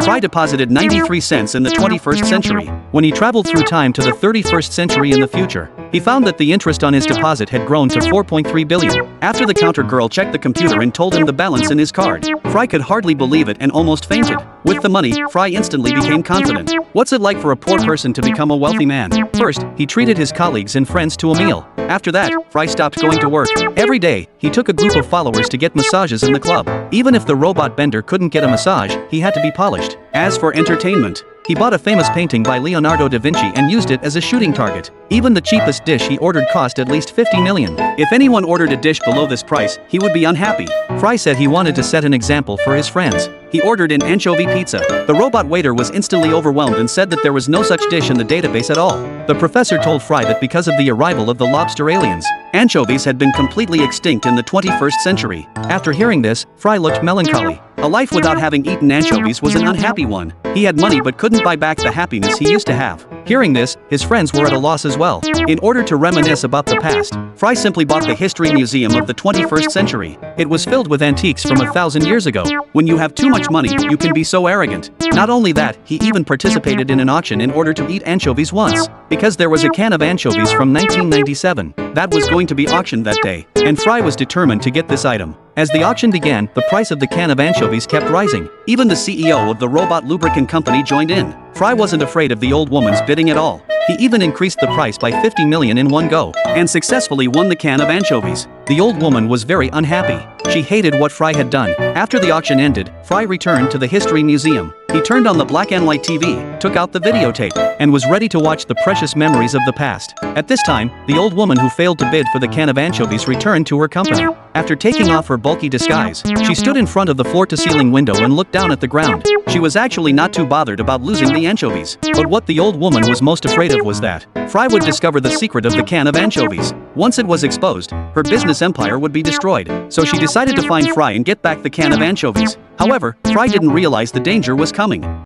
Fry deposited 93 cents in the 21st century. When he traveled through time to the 31st century in the future, he found that the interest on his deposit had grown to 4.3 billion. After the counter girl checked the computer and told him the balance in his card, Fry could hardly believe it and almost fainted. With the money, Fry instantly became confident. What's it like for a poor person to become a wealthy man? First, he treated his colleagues and friends to a meal. After that, Fry stopped going to work. Every day, he took a group of followers to get massages in the club. Even if the robot bender couldn't get a massage, he had to be polished. As for entertainment, he bought a famous painting by Leonardo da Vinci and used it as a shooting target. Even the cheapest dish he ordered cost at least 50 million. If anyone ordered a dish below this price, he would be unhappy. Fry said he wanted to set an example for his friends. He ordered an anchovy pizza. The robot waiter was instantly overwhelmed and said that there was no such dish in the database at all. The professor told Fry that because of the arrival of the lobster aliens, anchovies had been completely extinct in the 21st century. After hearing this, Fry looked melancholy. A life without having eaten anchovies was an unhappy one. He had money but couldn't buy back the happiness he used to have. Hearing this, his friends were at a loss as well. In order to reminisce about the past, Fry simply bought the History Museum of the 21st century. It was filled with antiques from 1,000 years ago. When you have too much money, you can be so arrogant. Not only that, he even participated in an auction in order to eat anchovies once. Because there was a can of anchovies from 1997 that was going to be auctioned that day, and Fry was determined to get this item. As the auction began, the price of the can of anchovies kept rising. Even the CEO of the robot lubricant company joined in. Fry wasn't afraid of the old woman's bidding at all. He even increased the price by 50 million in one go, and successfully won the can of anchovies. The old woman was very unhappy. She hated what Fry had done. After the auction ended, Fry returned to the History Museum. He turned on the black and white TV, took out the videotape, and was ready to watch the precious memories of the past. At this time, the old woman who failed to bid for the can of anchovies returned to her company. After taking off her bulky disguise, she stood in front of the floor-to-ceiling window and looked down at the ground. She was actually not too bothered about losing the anchovies. But what the old woman was most afraid of was that Fry would discover the secret of the can of anchovies. Once it was exposed, her business empire would be destroyed. So she decided to find Fry and get back the can of anchovies. However, Fry didn't realize the danger was coming.